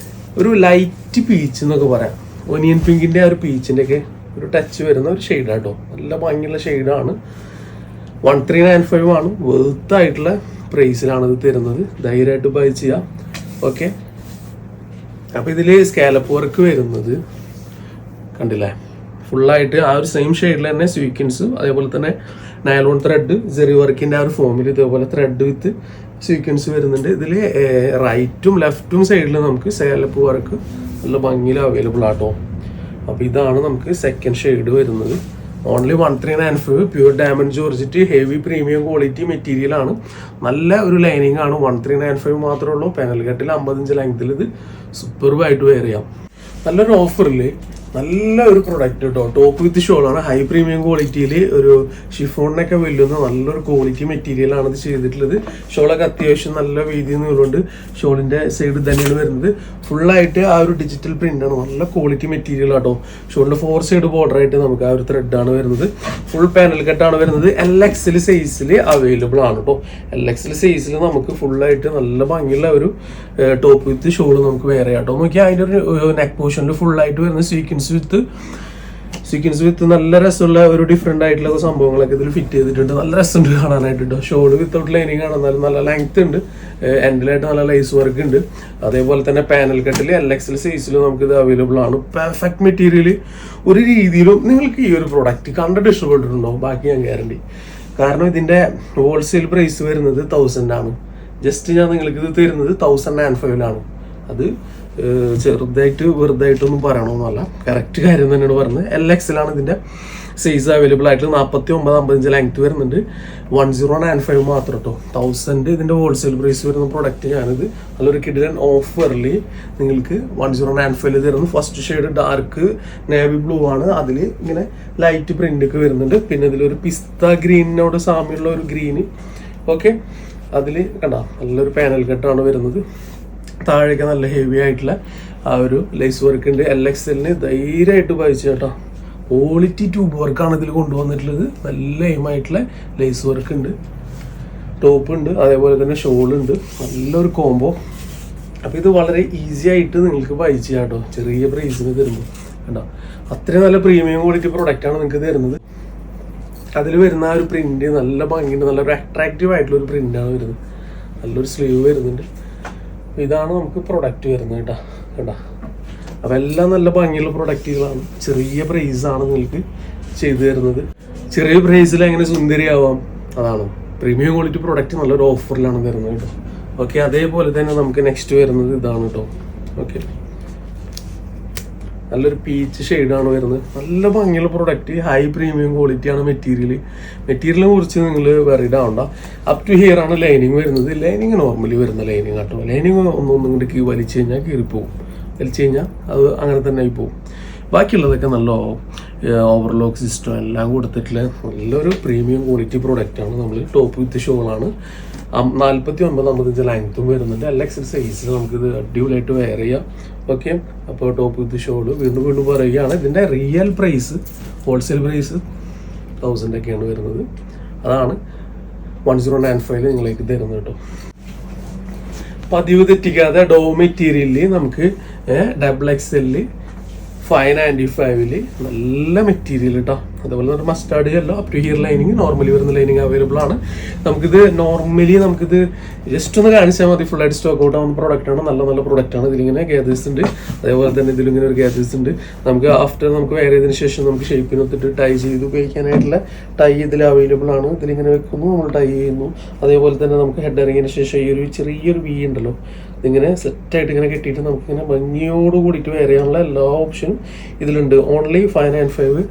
[SPEAKER 1] ഒരു ലൈറ്റ് പീച്ച് എന്നൊക്കെ പറയാം. ഒനിയൻ പിങ്കിൻ്റെ ആ ഒരു പീച്ചിൻ്റെ ഒക്കെ ഒരു ടച്ച് വരുന്ന ഒരു ഷെയ്ഡാട്ടോ. നല്ല ഭംഗിയുള്ള ഷെയ്ഡാണ്. 1395 ആണ്. വെർത്തായിട്ടുള്ള പ്രൈസിലാണ് ഇത് തരുന്നത്. ധൈര്യമായിട്ട് ബൈ ചെയ്യാം. ഓക്കെ, അപ്പോൾ ഇതിൽ സ്കാലപ്പ് വർക്ക് വരുന്നത് കണ്ടില്ലേ, ഫുള്ളായിട്ട് ആ ഒരു സെയിം ഷെയ്ഡിൽ തന്നെ സ്വീക്വൻസ്, അതേപോലെ തന്നെ നൈലോൺ ത്രെഡ്, ജെറി വർക്കിൻ്റെ ആ ഒരു ഫോമിൽ ഇതേപോലെ ത്രെഡ് വിത്ത് സ്വീക്വൻസ് വരുന്നുണ്ട്. ഇതിൽ റൈറ്റും ലെഫ്റ്റും സൈഡിൽ നമുക്ക് സ്കാലപ്പ് വർക്ക് നല്ല ഭംഗിയിൽ അവൈലബിൾ ആട്ടോ. അപ്പോൾ ഇതാണ് നമുക്ക് സെക്കൻഡ് ഷെയ്ഡ് വരുന്നത്. Only 1395 pure diamond georgette heavy premium quality material ആണ്. നല്ല ഒരു ലൈനിങ് ആണ്. 1395 മാത്രമേ ഉള്ളൂ. പാനൽ കട്ടിൽ 50 ഇഞ്ച് ലെങ്ത്തിൽ ഇത് സൂപ്പർബായിട്ട് വെയർ ചെയ്യാം. നല്ലൊരു ഓഫറിൽ നല്ല ഒരു പ്രൊഡക്റ്റ് കേട്ടോ. ടോപ്പ് വിത്ത് ഷോളാണ്. ഹൈ പ്രീമിയം ക്വാളിറ്റിയിൽ ഒരു ഷിഫോണിനൊക്കെ വെല്ലുന്ന നല്ലൊരു ക്വാളിറ്റി മെറ്റീരിയൽ ആണ് ഇത് ചെയ്തിട്ടുള്ളത്. ഷോളൊക്കെ അത്യാവശ്യം നല്ല വീതി നീളുണ്ട്. ഷോളിന്റെ സൈഡ് തന്നെയാണ് വരുന്നത്. ഫുള്ളായിട്ട് ആ ഒരു ഡിജിറ്റൽ പ്രിന്റ് ആണ്. നല്ല ക്വാളിറ്റി മെറ്റീരിയൽ ആട്ടോ. ഷോളിന്റെ 4 സൈഡ് ബോർഡർ ആയിട്ട് നമുക്ക് ആ ഒരു ത്രെഡ് ആണ് വരുന്നത്. ഫുൾ പാനൽ കട്ടാണ് വരുന്നത്. LXL സൈസിൽ അവൈലബിൾ ആണ് കേട്ടോ. LXL സൈസിൽ നമുക്ക് ഫുള്ളായിട്ട് നല്ല ഭംഗിയുള്ള ഒരു ടോപ്പ് വിത്ത് ഷോൾ നമുക്ക് വെയർ ചെയ്യാം കേട്ടോ. നോക്കിയാൽ അതിൻ്റെ ഒരു നെക്ക് പോർഷനിൽ ഫുള്ളായിട്ട് വരുന്ന സ്വീക്വൻസ് വിത്ത് നല്ല രസമുള്ള ഒരു ഡിഫറെന്റ് ആയിട്ടുള്ള സംഭവങ്ങളൊക്കെ ഇതിൽ ഫിറ്റ് ചെയ്തിട്ടുണ്ട്. നല്ല രസമുണ്ട് കാണാനായിട്ട്. ഷോൾ വിത്തൗട്ട് ലൈനിങ് ആണ്, എന്നാലും നല്ല ലെങ്ത് ഉണ്ട്. എൻഡിലായിട്ട് നല്ല ലൈസ് വർക്ക് ഉണ്ട്. അതേപോലെ തന്നെ പാനൽ കട്ടിൽ LXL സൈസിലും നമുക്ക് ഇത് അവൈലബിൾ ആണ്. Perfect material. ഒരു രീതിയിലും നിങ്ങൾക്ക് ഈ ഒരു പ്രൊഡക്റ്റ് കണ്ടിട്ട് ഇഷ്ടപ്പെട്ടിട്ടുണ്ടാവും. ബാക്കി ഞാൻ ഗ്യാരണ്ടി. കാരണം ഇതിന്റെ ഹോൾസെയിൽ പ്രൈസ് വരുന്നത് 1000 ആണ്. ജസ്റ്റ് ഞാൻ നിങ്ങൾക്ക് ഇത് തരുന്നത് 1095 അത് ചെറുതായിട്ട് വെറുതായിട്ടൊന്നും പറയണമെന്നല്ല, കറക്റ്റ് കാര്യം തന്നെയാണ് പറഞ്ഞത്. LXL ആണ് ഇതിന്റെ സൈസ് അവൈലബിൾ ആയിട്ടുള്ള. 49-50 ഇഞ്ച് ലെങ്ത് വരുന്നുണ്ട്. 1095 മാത്രം കേട്ടോ. 1000 ഇതിന്റെ ഹോൾസെയിൽ പ്രൈസ് വരുന്ന പ്രൊഡക്റ്റ് ഞാനിത് നല്ലൊരു കിഡിലൻ ഓഫറിൽ നിങ്ങൾക്ക് 1095 തരുന്നു. First shade dark navy blue ആണ്. അതിൽ ഇങ്ങനെ ലൈറ്റ് പ്രിന്റ് ഒക്കെ വരുന്നുണ്ട്. പിന്നെ ഇതിലൊരു പിസ്ത ഗ്രീനിനോട് സാമ്യമുള്ള ഒരു ഗ്രീന്. ഓക്കെ, അതിൽ കണ്ട നല്ലൊരു പാനൽ കട്ടാണ് വരുന്നത്. താഴേക്ക് നല്ല ഹെവി ആയിട്ടുള്ള ആ ഒരു ലേസ് വർക്ക് ഉണ്ട്. LXLന് ധൈര്യമായിട്ട് വായിച്ചു കേട്ടോ. ക്വാളിറ്റി ട്യൂബ് വർക്കാണ് ഇതിൽ കൊണ്ടുവന്നിട്ടുള്ളത്. നല്ല എയിമായിട്ടുള്ള ലേസ് വർക്ക് ഉണ്ട്, ടോപ്പ് ഉണ്ട്, അതേപോലെ തന്നെ ഷോൾ ഉണ്ട്. നല്ലൊരു കോംബോ. അപ്പോൾ ഇത് വളരെ ഈസി ആയിട്ട് നിങ്ങൾക്ക് ബൈ ചെയ്യാം കേട്ടോ. ചെറിയ പ്രൈസിന് തരുമ്പോൾ കേട്ടോ. അത്രയും നല്ല പ്രീമിയം ക്വാളിറ്റി പ്രൊഡക്റ്റാണ് നിങ്ങൾക്ക് തരുന്നത്. അതിൽ വരുന്ന ആ ഒരു പ്രിന്റ് നല്ല ഭംഗിയുണ്ട്. നല്ലൊരു അട്രാക്റ്റീവ് ആയിട്ടുള്ള ഒരു പ്രിന്റാണ് വരുന്നത്. നല്ലൊരു സ്ലീവ് വരുന്നുണ്ട്. ഇതാണ് നമുക്ക് പ്രൊഡക്റ്റ് വരുന്നത് കേട്ടോ. കേട്ടോ, അപ്പോൾ എല്ലാം നല്ല ഭംഗിയുള്ള പ്രൊഡക്റ്റുകളാണ്. ചെറിയ പ്രൈസാണ് നിങ്ങൾക്ക് ചെയ്തു തരുന്നത്. ചെറിയ പ്രൈസിൽ എങ്ങനെ സുന്ദരിയാവാം, അതാണ് പ്രീമിയം ക്വാളിറ്റി പ്രൊഡക്റ്റ് നല്ലൊരു ഓഫറിലാണ് തരുന്നത് കേട്ടോ. ഓക്കെ, അതേപോലെ തന്നെ നമുക്ക് നെക്സ്റ്റ് വരുന്നത് ഇതാണ് കേട്ടോ. ഓക്കെ, നല്ലൊരു പീച്ച് ഷെയ്ഡാണ് വരുന്നത്. നല്ല ഭംഗിയുള്ള പ്രൊഡക്റ്റ്, ഹൈ പ്രീമിയം ക്വാളിറ്റിയാണ് മെറ്റീരിയലിനെ കുറിച്ച് നിങ്ങൾ വെറീഡ് ആവണ്ട. അപ് ടു ഹിയർ ആണ് ലൈനിങ് വരുന്നത്. ലൈനിങ് നോർമലി വരുന്ന ലൈനിങ് കേട്ടോ. ലൈനിങ് ഒന്നും ഇങ്ങോട്ട് വലിച്ചു കഴിഞ്ഞാൽ കീറിപ്പോവും. വലിച്ചു കഴിഞ്ഞാൽ അത് അങ്ങനെ തന്നെ ആയി പോകും. ബാക്കിയുള്ളതൊക്കെ നല്ല ഓവർലോക്ക് സിസ്റ്റം എല്ലാം കൊടുത്തിട്ടുള്ള നല്ലൊരു പ്രീമിയം ക്വാളിറ്റി പ്രോഡക്റ്റാണ്. നമ്മൾ ടോപ്പ് വിത്ത് ഷോളാണ്. 49-55 ലെങ്ത്തും വരുന്നുണ്ട്. എല്ലാ എക്സൽ സൈസിൽ നമുക്കിത് അടിപൊളിയായിട്ട് വെയർ ചെയ്യാം. ഓക്കെ, അപ്പോൾ ടോപ്പ് വിത്ത് ഷോള് വീണ്ടും വീണ്ടും പറയുകയാണ്. ഇതിൻ്റെ റിയൽ പ്രൈസ് ഹോൾസെയിൽ പ്രൈസ് 1000 ഒക്കെയാണ് വരുന്നത്. അതാണ് 1095 നിങ്ങളേക്ക് തരുന്നത് കേട്ടോ. പതിവ് തെറ്റിക്കാതെ ഡോ മെറ്റീരിയലിൽ നമുക്ക് XXL 595 നല്ല മെറ്റീരിയൽ കേട്ടോ. അതുപോലെ തന്നെ mustard yellow up to here lining normally വരുന്ന ലൈനിങ് അവൈലബിൾ ആണ്. നമുക്കിത് ജസ്റ്റ് ഒന്ന് കാണിച്ചാൽ മതി. ഫുള്ളായിട്ട് സ്റ്റോക്ക് ഔട്ട് ആവുന്ന പ്രോഡക്റ്റാണ്. നല്ല നല്ല പ്രോഡക്റ്റാണ്. ഇതിലിങ്ങനെ ഗാദേഴ്സ് ഉണ്ട്. അതേപോലെ തന്നെ ഇതിലിങ്ങനെ ഒരു ഗാദേഴ്സ് ഉണ്ട്. നമുക്ക് ആഫ്റ്റർ നമുക്ക് വെയർ ചെയ്തതിന് ശേഷം നമുക്ക് ഷേപ്പിനൊത്തിട്ട് ടൈ ചെയ്ത് ഉപയോഗിക്കാനായിട്ടുള്ള ടൈ ഇതിൽ അവൈലബിൾ ആണ്. ഇതിലിങ്ങനെ വെക്കുന്നു, നമ്മൾ ടൈ ചെയ്യുന്നു. അതേപോലെ തന്നെ നമുക്ക് ഹെഡ് ഇറങ്ങിയതിന് ശേഷം ഈ ഒരു ചെറിയൊരു വി ഉണ്ടല്ലോ, ഇതിങ്ങനെ സെറ്റായിട്ട് ഇങ്ങനെ കെട്ടിയിട്ട് നമുക്കിങ്ങനെ ഭംഗിയോട് കൂടിയിട്ട് വെയർ ചെയ്യാനുള്ള എല്ലാ ഓപ്ഷനും ഇതിലുണ്ട്. ഓൺലി 595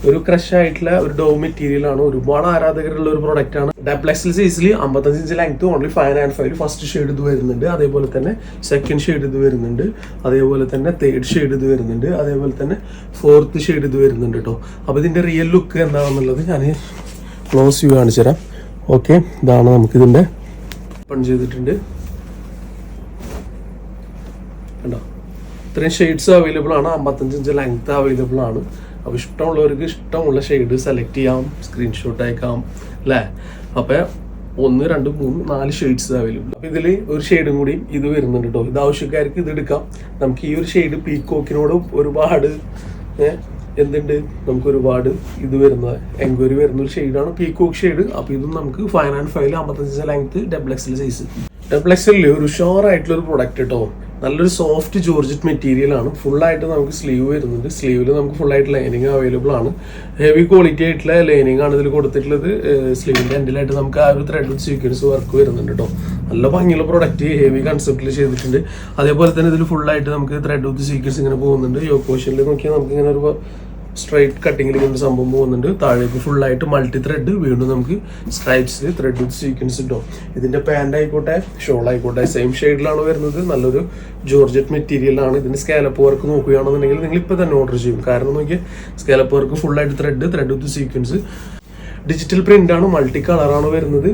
[SPEAKER 1] ഒരു ക്രഷ് ആയിട്ടുള്ള ഒരു ഡോ മെറ്റീരിയൽ ആണ്. ഒരുപാട് ആരാധകരുള്ള ഒരു പ്രോഡക്റ്റ് ആണ്. XXL സൈസിൽ 55 ലെങ്ത് ഓൺലി 595. ഫസ്റ്റ് ഷെയ്ഡ് ഇത് വരുന്നുണ്ട്. അതേപോലെ തന്നെ സെക്കൻഡ് ഷെയ്ഡ് ഇത് വരുന്നുണ്ട്. അതേപോലെ തന്നെ തേർഡ് ഷെയ്ഡ് ഇത് വരുന്നുണ്ട്. അതേപോലെ തന്നെ ഫോർത്ത് ഷെയ്ഡ് ഇത് വരുന്നുണ്ട് കേട്ടോ. അപ്പോൾ ഇതിൻ്റെ റിയൽ ലുക്ക് എന്താണെന്നുള്ളത് ഞാൻ ക്ലോസ് വ്യൂ കാണിച്ചു തരാം. ഓക്കെ, ഇതാണ് നമുക്കിതിൻ്റെ ഓപ്പൺ ചെയ്തിട്ടുണ്ട്. കണ്ടോ, ഇത്രയും ഷെയ്ഡ്സ് അവൈലബിൾ ആണ്. 55 ലെങ്ത് അവൈലബിൾ ആണ്. അപ്പോൾ ഇഷ്ടമുള്ളവർക്ക് ഇഷ്ടമുള്ള ഷെയ്ഡ് സെലക്ട് ചെയ്യാം, സ്ക്രീൻഷോട്ട് അയക്കാം അല്ലേ. അപ്പോൾ 1, 2, 3, 4 ഷെയ്ഡ്സ് അവൈലബിൾ. അപ്പോൾ ഇതിൽ ഒരു ഷെയ്ഡും കൂടി ഇത് വരുന്നുണ്ട് കേട്ടോ. ഇത് ആവശ്യക്കാർക്ക് ഇത് എടുക്കാം. നമുക്ക് ഈ ഒരു ഷെയ്ഡ് പീക്കോക്കിനോട് ഒരുപാട് എന്തുണ്ട്, നമുക്ക് ഒരുപാട് ഇത് വരുന്ന എൻക്വയറി വരുന്ന ഒരു ഷെയ്ഡാണ് പീക്കോക്ക് ഷെയ്ഡ്. അപ്പോൾ ഇതും നമുക്ക് 595 55 ലെങ്ത് XXL സൈസ്. XXL ഒരു ഷോറായിട്ടുള്ള ഒരു പ്രൊഡക്റ്റ് കേട്ടോ. നല്ലൊരു സോഫ്റ്റ് ജോർജറ്റ് മെറ്റീരിയൽ ആണ്. ഫുള്ളായിട്ട് നമുക്ക് സ്ലീവ് വരുന്നുണ്ട്. സ്ലീവിൽ നമുക്ക് ഫുള്ളായിട്ട് ലൈനിങ് അവൈലബിൾ ആണ്. ഹെവി ക്വാളിറ്റി ആയിട്ടുള്ള ലൈനിങ് ആണ് ഇതിൽ കൊടുത്തിട്ടുള്ളത്. സ്ലീവിൻ്റെ എൻഡിലായിട്ട് നമുക്ക് ആ ഒരു ത്രെഡ് സീക്വൻസ് വർക്ക് വരുന്നുണ്ട് കേട്ടോ. നല്ല ഭംഗിയുള്ള പ്രൊഡക്റ്റ്, ഹെവി കൺസെപ്റ്റിൽ ചെയ്തിട്ടുണ്ട്. അതേപോലെ തന്നെ ഇതിൽ ഫുള്ളായിട്ട് നമുക്ക് ത്രെഡ് വിത്ത് സീക്വൻസ് ഇങ്ങനെ പോകുന്നുണ്ട്. യോക്ക് പോർഷനിൽ നോക്കിയാൽ നമുക്ക് ഇങ്ങനെ ഒരു സ്ട്രൈറ്റ് കട്ടിങ്ങിൽ ഇങ്ങനെ സംഭവം പോകുന്നുണ്ട്. താഴേക്ക് ഫുള്ളായിട്ട് മൾട്ടി ത്രെഡ്, വീണ്ടും നമുക്ക് സ്ട്രൈപ്സ് ത്രെഡ് വിത്ത് സീക്വൻസ് ഇട്ടോ. ഇതിന്റെ പാൻറ് ആയിക്കോട്ടെ ഷോൾ ആയിക്കോട്ടെ സെയിം ഷെയ്ഡിലാണ് വരുന്നത്. നല്ലൊരു ജോർജറ്റ് മെറ്റീരിയലാണ്. ഇതിന്റെ സ്കാലപ്പ് വർക്ക് നോക്കുകയാണെന്നുണ്ടെങ്കിൽ നിങ്ങൾ ഇപ്പൊ തന്നെ ഓർഡർ ചെയ്യും. കാരണം നോക്കിയാൽ സ്കാലപ്പ് വർക്ക് ഫുള്ളായിട്ട് ത്രെഡ് വിത്ത് സീക്വൻസ്. ഡിജിറ്റൽ പ്രിന്റ് ആണ്, മൾട്ടി കളറാണ് വരുന്നത്.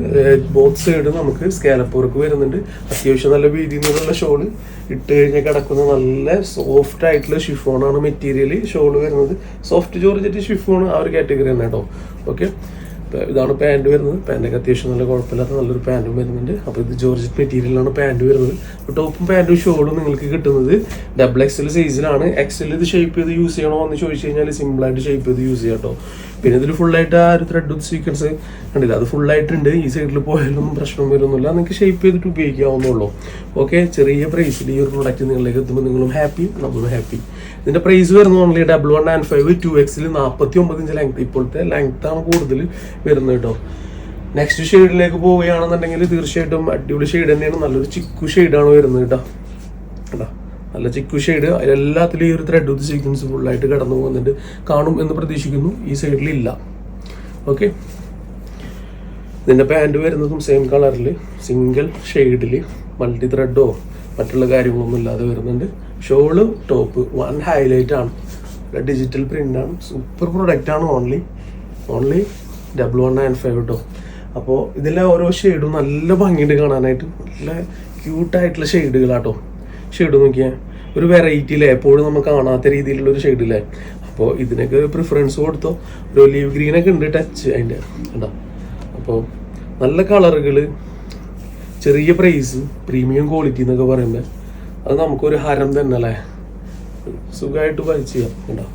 [SPEAKER 1] ബോത്ത് സൈഡ് നമുക്ക് സ്കാലപ്പ് വർക്ക് വരുന്നുണ്ട്. അത്യാവശ്യം നല്ല വീതിയിൽ നിന്നുള്ള ഷോള് ഇട്ട് കഴിഞ്ഞാൽ കിടക്കുന്ന നല്ല സോഫ്റ്റ് ആയിട്ടുള്ള ഷിഫോണാണ് മെറ്റീരിയൽ ഷോള് വരുന്നത്. സോഫ്റ്റ് ജോർജറ്റ് ഷിഫോൺ ആ ഒരു കാറ്റഗറി തന്നെ കേട്ടോ. ഓക്കെ, ഇതാണ് പാൻറ് വരുന്നത്. പാൻറ്റൊക്കെ അത്യാവശ്യം നല്ല കുഴപ്പമില്ലാത്ത നല്ലൊരു പാൻറ്റും വരുന്നുണ്ട്. അപ്പോൾ ഇത് ജോർജറ്റ് മെറ്റീരിയലാണ് പാൻറ് വരുന്നത്. അപ്പോൾ ടോപ്പും പാൻറ്റും ഷോളും നിങ്ങൾക്ക് കിട്ടുന്നത് XXL സൈസിലാണ്. XL ഇത് ഷേപ്പ് ചെയ്ത് യൂസ് ചെയ്യണോ എന്ന് ചോദിച്ചു കഴിഞ്ഞാൽ സിമ്പിളായിട്ട് ഷേപ്പ് ചെയ്ത് യൂസ് ചെയ്യാം കേട്ടോ. പിന്നെ ഇതിൽ ഫുള്ളായിട്ട് ആ ഒരു ത്രെഡ് വിത്ത് സീക്വൻസ് കണ്ടില്ല, അത് ഫുള്ളായിട്ടുണ്ട്. ഈ സൈഡിൽ പോയാലൊന്നും പ്രശ്നം വരുന്നില്ല. നിങ്ങൾക്ക് ഷേപ്പ് ചെയ്തിട്ട് ഉപയോഗിക്കാവുന്നുള്ളൂ. ഓക്കെ, ചെറിയ പ്രൈസിൽ ഈ ഒരു പ്രൊഡക്റ്റ് നിങ്ങളിലേക്ക് എത്തുമ്പോൾ നിങ്ങളും ഹാപ്പി, നമ്മളും ഹാപ്പി. ഇതിന്റെ പ്രൈസ് വരുന്നത് ഓൺലി 1195 2XL 49 ഇഞ്ച് ലെങ്ത്. ഇപ്പോഴത്തെ ലെങ്ത് ആണ് കൂടുതൽ വരുന്നത് കേട്ടോ. നെക്സ്റ്റ് ഷെയ്ഡിലേക്ക് പോവുകയാണെന്നുണ്ടെങ്കിൽ തീർച്ചയായിട്ടും അടിപൊളി ഷെയ്ഡ് തന്നെയാണ്. നല്ലൊരു ചിക്കു ഷെയ്ഡാണ് വരുന്നത് കേട്ടോ. കേട്ടോ, നല്ല ചിക്കു ഷെയ്ഡ്. എല്ലാത്തിലും ഈ ഒരു ത്രെഡ് വിത്ത് സീക്വൻസ് ഫുള്ളായിട്ട് കടന്നു പോകുന്നുണ്ട്. കാണും എന്ന് പ്രതീക്ഷിക്കുന്നു. ഈ സൈഡിലില്ല. ഓക്കെ, ഇതിൻ്റെ പാൻറ് വരുന്നതും സെയിം കളറിൽ സിംഗിൾ ഷെയ്ഡിൽ മൾട്ടി ത്രെഡോ മറ്റുള്ള കാര്യങ്ങളൊന്നും ഇല്ലാതെ വരുന്നുണ്ട്. ഷോള് ടോപ്പ് വൺ ഹൈലൈറ്റ് ആണ്. ഡിജിറ്റൽ പ്രിൻ്റ് ആണ്. സൂപ്പർ പ്രൊഡക്റ്റ് ആണ്. ഓൺലി 1195 കേട്ടോ. അപ്പോൾ ഇതിലെ ഓരോ ഷെയ്ഡും നല്ല ഭംഗിയുണ്ട് കാണാനായിട്ട്. നല്ല ക്യൂട്ടായിട്ടുള്ള ഷെയ്ഡുകളാട്ടോ. ഷെയ്ഡ് നോക്കിയാൽ ഒരു വെറൈറ്റിയിലെ എപ്പോഴും നമുക്ക് കാണാത്ത രീതിയിലുള്ള ഒരു ഷെയ്ഡില്ലേ. അപ്പോൾ ഇതിനൊക്കെ പ്രിഫറൻസ് കൊടുത്തോ. ഒരു ഒലീവ് ഗ്രീനൊക്കെ ഉണ്ട് ടച്ച് അതിൻ്റെ കേട്ടോ. അപ്പോൾ നല്ല കളറുകൾ, ചെറിയ പ്രൈസ്, പ്രീമിയം ക്വാളിറ്റി എന്നൊക്കെ പറയുമ്പോൾ അത് നമുക്കൊരു ഹരം തന്നെ അല്ലേ. സുഖമായിട്ട് പറിച്ച് ചെയ്യാം കേട്ടോ.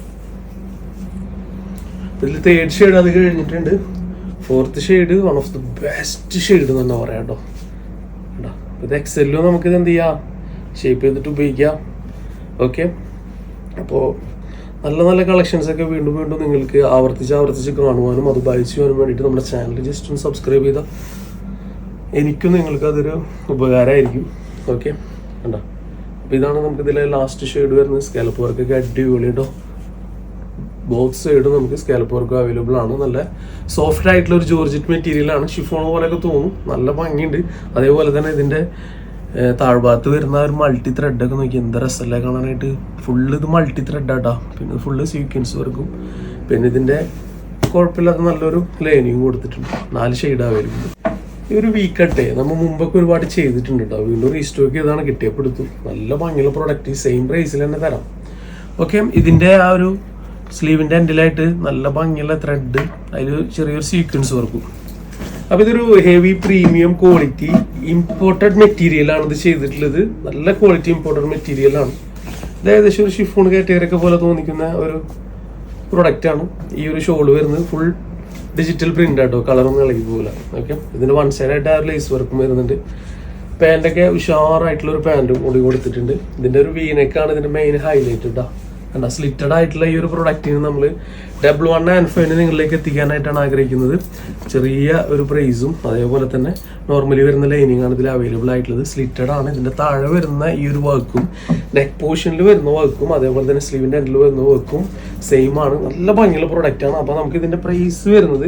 [SPEAKER 1] ഇതിൽ തേർഡ് ഷെയ്ഡ് അത് കഴിഞ്ഞിട്ടുണ്ട്. Fourth shade one of the best shade തന്നെ പറയാം കേട്ടോ. കേട്ടോ, ഇത് XL നമുക്കിത് എന്ത് ചെയ്യാം, ഷേപ്പ് ചെയ്തിട്ട് ഉപയോഗിക്കാം. ഓക്കെ, അപ്പോൾ നല്ല നല്ല കളക്ഷൻസൊക്കെ വീണ്ടും വീണ്ടും നിങ്ങൾക്ക് ആവർത്തിച്ച് കാണുവാനും അത് ബൈ ചെയ്യാനും വേണ്ടിയിട്ട് നമ്മുടെ ചാനൽ ജസ്റ്റ് ഒന്ന് സബ്സ്ക്രൈബ് ചെയ്താൽ എനിക്കും നിങ്ങൾക്ക് അതൊരു ഉപകാരമായിരിക്കും. ഓക്കെ, കണ്ടോ. അപ്പോൾ ഇതാണ് നമുക്കിതിലെ ലാസ്റ്റ് ഷെയ്ഡ് വരുന്നത്. സ്കാലപ്പ് വർക്കൊക്കെ അടിപൊളി കേട്ടോ. ബോത്ത് സൈഡ് നമുക്ക് സ്കാലപ്പ് വർക്ക് അവൈലബിൾ ആണ്. നല്ല സോഫ്റ്റ് ആയിട്ടുള്ള ഒരു ജോർജറ്റ് മെറ്റീരിയലാണ്. ഷിഫോൺ പോലെയൊക്കെ തോന്നും. നല്ല ഭംഗിയുണ്ട്. അതേപോലെ തന്നെ ഇതിൻ്റെ താഴ്ഭാഗത്ത് വരുന്ന ഒരു മൾട്ടി ത്രെഡൊക്കെ നോക്കി എന്താ രസമല്ലേ കാണാനായിട്ട്. ഫുള്ള് ഇത് മൾട്ടി ത്രെഡാട്ടോ. പിന്നെ ഫുള്ള് സീക്വൻസ് വർക്കും. പിന്നെ ഇതിൻ്റെ കുഴപ്പമില്ലാത്ത നല്ലൊരു ലൈനിങ് കൊടുത്തിട്ടുണ്ട്. 4 ഷെയ്ഡാണ് വരുന്നത്. ഈ ഒരു വീക്കട്ടെ നമ്മൾ മുമ്പൊക്കെ ഒരുപാട് ചെയ്തിട്ടുണ്ട് കേട്ടോ. വീണ്ടും റീസ്റ്റോക്ക് ചെയ്താണ് കിട്ടിയപ്പെടുത്തു. നല്ല ഭംഗിയുള്ള പ്രൊഡക്റ്റ് സെയിം പ്രൈസിൽ തന്നെ തരാം. ഓക്കെ, ഇതിൻ്റെ ആ ഒരു സ്ലീവിൻ്റെ എൻഡിലായിട്ട് നല്ല ഭംഗിയുള്ള ത്രെഡ്, അതിൽ ചെറിയൊരു സീക്വൻസ് വർക്കും. അപ്പോൾ ഇതൊരു ഹെവി പ്രീമിയം ക്വാളിറ്റി ഇമ്പോർട്ടഡ് മെറ്റീരിയലാണ് ഇത് ചെയ്തിട്ടുള്ളത്. നല്ല ക്വാളിറ്റി ഇമ്പോർട്ടഡ് മെറ്റീരിയലാണ്. ഇത് ഏകദേശം ഒരു ഷിഫോൺ കാറ്റഗറിയൊക്കെ പോലെ തോന്നിക്കുന്ന ഒരു പ്രൊഡക്റ്റാണ്. ഈ ഒരു ഷോൾ വരുന്നത് ഫുൾ ഡിജിറ്റൽ പ്രിന്റ് ആട്ടോ, കളറൊന്നും ഇളകി പോലെ. ഓക്കെ, ഇതിന് 1 സൈഡായിട്ട് ആ ലേസ് വർക്കും വരുന്നുണ്ട്. പാൻറ്റൊക്കെ ഉഷാറായിട്ടുള്ള ഒരു പാൻറ്റും കൂടി കൊടുത്തിട്ടുണ്ട്. ഇതിൻ്റെ ഒരു വീനെക്കാണ് ഇതിൻ്റെ മെയിൻ ഹൈലൈറ്റ് കേട്ടോ. കണ്ട, സ്ലിറ്റഡ് ആയിട്ടുള്ള ഈ ഒരു പ്രൊഡക്റ്റിന് നമ്മൾ 115 നിങ്ങളിലേക്ക് എത്തിക്കാനായിട്ടാണ് ആഗ്രഹിക്കുന്നത്. ചെറിയ ഒരു പ്രൈസും അതേപോലെ തന്നെ നോർമലി വരുന്ന ലൈനിങ് ആണ് ഇതിൽ അവൈലബിൾ ആയിട്ടുള്ളത്. സ്ലിറ്റഡ് ആണ്. ഇതിൻ്റെ താഴെ വരുന്ന ഈ ഒരു വർക്കും നെക്ക് പോർഷനിൽ വരുന്ന വർക്കും അതേപോലെ തന്നെ സ്ലീവിൻ്റെ എൻഡിൽ വരുന്ന വർക്കും സെയിം ആണ്. നല്ല ഭംഗിയുള്ള പ്രൊഡക്റ്റാണ്. അപ്പോൾ നമുക്ക് ഇതിൻ്റെ പ്രൈസ് വരുന്നത്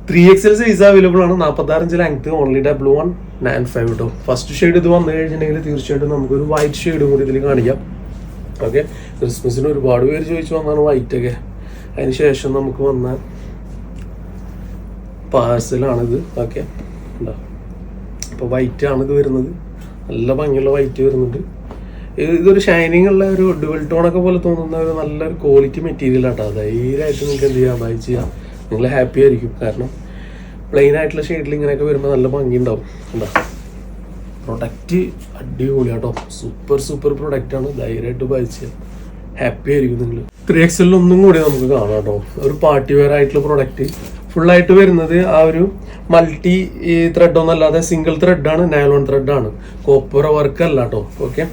[SPEAKER 1] 3XL സൈസ് അവൈലബിൾ ആണ്. 46 ലെങ്ത്, ഓൺലി 115 കേട്ടോ. ഫസ്റ്റ് ഷെയ്ഡ് ഇത് വന്നു കഴിഞ്ഞിട്ടുണ്ടെങ്കിൽ തീർച്ചയായിട്ടും നമുക്കൊരു വൈറ്റ് ഷെയ്ഡും കൂടി ഇതിൽ കാണിക്കാം. ഓക്കെ, ക്രിസ്മസിന് ഒരുപാട് പേര് ചോദിച്ചു വന്നാണ് വൈറ്റൊക്കെ. അതിന് ശേഷം നമുക്ക് വന്ന പാഴ്സലാണിത്. ഓക്കെ, ഉണ്ടോ? അപ്പോൾ വൈറ്റ് ആണ് ഇത് വരുന്നത്. നല്ല ഭംഗിയുള്ള വൈറ്റ് വരുന്നുണ്ട്. ഇതൊരു ഷൈനിങ് ഉള്ള ഒരു ഡുവൽ ടോണൊക്കെ പോലെ തോന്നുന്ന ഒരു നല്ലൊരു ക്വാളിറ്റി മെറ്റീരിയൽ ആട്ടോ. ധൈര്യമായിട്ട് നിങ്ങൾക്ക് എന്ത് ചെയ്യാം, ബൈ ചെയ്യാം. നിങ്ങൾ ഹാപ്പി ആയിരിക്കും. കാരണം പ്ലെയിൻ ആയിട്ടുള്ള ഷെയ്ഡിൽ ഇങ്ങനെയൊക്കെ വരുമ്പോൾ നല്ല ഭംഗി ഉണ്ടാവും. ഉണ്ടോ? പ്രൊഡക്റ്റ് അടിപൊളിയാട്ടോ. സൂപ്പർ പ്രൊഡക്റ്റാണ്. ധൈര്യമായിട്ട് ബൈ ചെയ്യാം. ഹാപ്പി ആയിരിക്കും നിങ്ങൾ. 3XL ഒന്നും കൂടി നമുക്ക് കാണാം കേട്ടോ. ഒരു പാർട്ടി വെയർ ആയിട്ടുള്ള പ്രൊഡക്റ്റ് ഫുള്ളായിട്ട് വരുന്നത് ആ ഒരു മൾട്ടി ത്രെഡ് ഒന്നല്ലാതെ സിംഗിൾ ത്രെഡാണ്, നൈലോൺ ത്രെഡാണ്, കോപ്പർ വർക്ക് അല്ല കേട്ടോ. ഓക്കെ,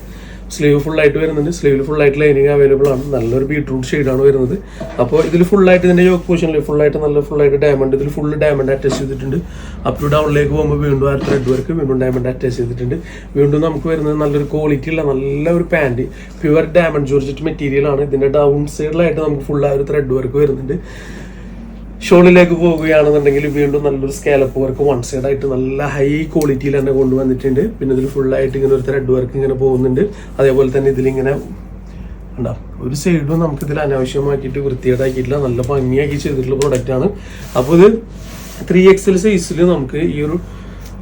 [SPEAKER 1] സ്ലീവ് ഫുള്ളായിട്ട് വരുന്നുണ്ട്. സ്ലീവിൽ ഫുള്ളായിട്ട് ലൈനിങ് അവൈലബിൾ ആണ്. നല്ലൊരു ബീട്രൂട്ട് ഷെയ്ഡാണ് വരുന്നത്. അപ്പോൾ ഇതിൽ ഫുള്ളായിട്ട് ഇതിൻ്റെ യോക്ക് പൊസിഷനിൽ ഫുള്ളായിട്ട് ഡയമണ്ട്, ഇതിൽ ഫുള്ള് ഡയമണ്ട് അറ്റാച്ച് ചെയ്തിട്ടുണ്ട്. അപ്പ് ടു ഡൗണിലേക്ക് പോകുമ്പോൾ വീണ്ടും ആ ത്രെഡ് വർക്ക്, വീണ്ടും ഡയമണ്ട് അറ്റാച്ച് ചെയ്തിട്ടുണ്ട്. വീണ്ടും നമുക്ക് വരുന്നത് നല്ലൊരു ക്വാളിറ്റി ഉള്ള നല്ലൊരു pant, pure diamond georgette material ആണ്. ഇതിൻ്റെ ഡൗൺ സൈഡിലായിട്ട് നമുക്ക് ഫുൾ ആ ഒരു ത്രെഡ് വർക്ക് വരുന്നുണ്ട്. ഷോളിലേക്ക് പോവുകയാണെന്നുണ്ടെങ്കിൽ വീണ്ടും നല്ലൊരു സ്കാലപ്പ് വർക്ക് 1 സൈഡായിട്ട് നല്ല ഹൈ ക്വാളിറ്റിയിൽ തന്നെ കൊണ്ടുവന്നിട്ടുണ്ട്. പിന്നെ ഇതിൽ ഫുള്ളായിട്ട് ഇങ്ങനെ ഒരു ത്രെഡ് വർക്ക് ഇങ്ങനെ പോകുന്നുണ്ട്. അതേപോലെ തന്നെ ഇതിലിങ്ങനെ ഉണ്ടാവും. ഒരു സൈഡും നമുക്കിതിൽ അനാവശ്യമാക്കിയിട്ട് വൃത്തികേടാക്കിയിട്ടില്ല. നല്ല ഭംഗിയാക്കി ചെയ്തിട്ടുള്ള പ്രൊഡക്റ്റാണ്. അപ്പോൾ ഇത് 3XL സൈസിൽ നമുക്ക് ഈ ഒരു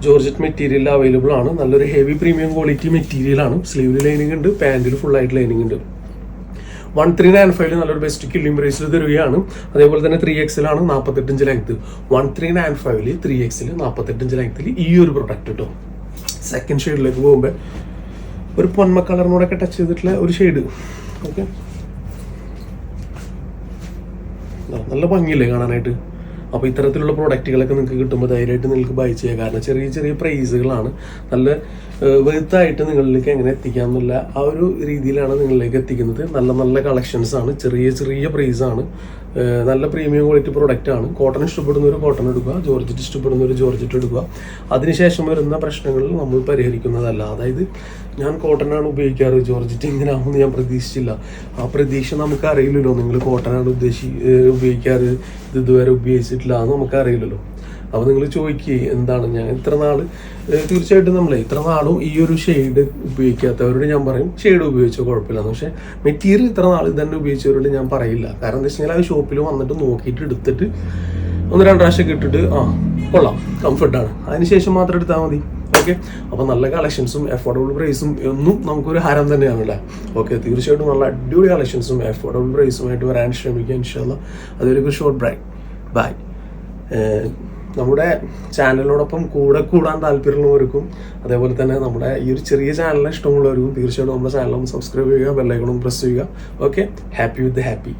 [SPEAKER 1] ജോർജറ്റ് മെറ്റീരിയൽ അവൈലബിൾ ആണ്. നല്ലൊരു ഹെവി പ്രീമിയം ക്വാളിറ്റി മെറ്റീരിയലാണ്. സ്ലീവിൽ ലൈനിങ് ഉണ്ട്, പാൻറ്റിൽ ഫുള്ളായിട്ട് ലൈനിങ് ഉണ്ട്. 1395 നല്ലൊരു ബെസ്റ്റ് കില്ലിംഗ് പ്രൈസിൽ തരികയാണ്. അതേപോലെ തന്നെ 3XL ആണ്, 48 ലെങ്ത്. 1395 3XL 48 ലെങ്ത്തിൽ ഈ ഒരു പ്രൊഡക്റ്റ് കേട്ടോ. സെക്കൻഡ് ഷെയ്ഡിലേക്ക് പോകുമ്പോൾ ഒരു പൊന്മ കളറിനോടൊക്കെ ടച്ച് ചെയ്തിട്ടുള്ള ഒരു ഷെയ്ഡ്. ഓക്കെ, നല്ല ഭംഗിയില്ലേ കാണാനായിട്ട്. അപ്പോൾ ഇത്തരത്തിലുള്ള പ്രോഡക്റ്റുകളൊക്കെ നിങ്ങൾക്ക് കിട്ടുമ്പോൾ ധൈര്യമായിട്ട് നിങ്ങൾക്ക് ബൈ ചെയ്യുക. കാരണം ചെറിയ പ്രൈസുകളാണ്. നല്ല വെറുത്തായിട്ട് നിങ്ങളിലേക്ക് എങ്ങനെ എത്തിക്കാം എന്നുള്ള ആ ഒരു രീതിയിലാണ് നിങ്ങളിലേക്ക് എത്തിക്കുന്നത്. നല്ല കളക്ഷൻസ് ആണ്. ചെറിയ പ്രൈസാണ്. നല്ല പ്രീമിയം ക്വാളിറ്റി പ്രൊഡക്റ്റാണ്. കോട്ടൺ ഇഷ്ടപ്പെടുന്നവർ കോട്ടൺ എടുക്കുക, ജോർജറ്റ് ഇഷ്ടപ്പെടുന്നവർ ജോർജറ്റ് എടുക്കുക. അതിനുശേഷം വരുന്ന പ്രശ്നങ്ങൾ നമ്മൾ പരിഹരിക്കുന്നതല്ല. അതായത് ഞാൻ കോട്ടനാണ് ഉപയോഗിക്കാറ്, ജോർജറ്റ് ഇങ്ങനെ ആവുമെന്ന് ഞാൻ പ്രതീക്ഷിച്ചില്ല. ആ പ്രതീക്ഷ നമുക്ക് അറിയില്ലല്ലോ. നിങ്ങൾ കോട്ടനാണ് ഉപയോഗിക്കാറ്, ഇത് ഇതുവരെ ഉപയോഗിച്ചിട്ടില്ല എന്ന് നമുക്ക് അറിയില്ലല്ലോ. അപ്പോൾ നിങ്ങൾ ചോദിക്കുക എന്താണ് ഞാൻ ഇത്ര നാൾ, തീർച്ചയായിട്ടും നമ്മൾ ഇത്ര നാളും ഈ ഒരു ഷെയ്ഡ് ഉപയോഗിക്കാത്തവരോട് ഞാൻ പറയും ഷെയ്ഡ് ഉപയോഗിച്ചോ കുഴപ്പമില്ല. പക്ഷേ മെറ്റീരിയൽ ഇത്ര നാൾ തന്നെ ഉപയോഗിച്ചവരോട് ഞാൻ പറയില്ല. കാരണം എന്താ വെച്ച് കഴിഞ്ഞാൽ ആ ഷോപ്പിൽ വന്നിട്ട് നോക്കിയിട്ട് എടുത്തിട്ട് 1-2 പ്രാവശ്യം ഇട്ടിട്ട് കൊള്ളാം, കംഫർട്ടാണ്, അതിനുശേഷം മാത്രം എടുത്താൽ മതി. ഓക്കെ, അപ്പോൾ നല്ല കളക്ഷൻസും അഫോർഡബിൾ പ്രൈസും ഒന്നും നമുക്കൊരു ഹരം തന്നെയാണല്ലേ. ഓക്കെ, തീർച്ചയായിട്ടും നല്ല അടിപൊളി കളക്ഷൻസും അഫോർഡബിൾ പ്രൈസുമായിട്ട് വരാൻ ശ്രമിക്കുക ഇൻഷാല്ലാ. അതൊരു ഷോർട്ട് ബ്രേക്ക് ബൈ. നമ്മുടെ ചാനലിനോടൊപ്പം കൂടാൻ താല്പര്യമുള്ളവർക്കും അതേപോലെ തന്നെ നമ്മുടെ ഈ ഒരു ചെറിയ ചാനലിനെ ഇഷ്ടമുള്ളവർക്കും തീർച്ചയായിട്ടും നമ്മുടെ ചാനൽ ഒന്ന് സബ്സ്ക്രൈബ് ചെയ്യുക, ബെല്ലൈക്കൺ ഒന്ന് പ്രസ് ചെയ്യുക. Okay, happy with happy.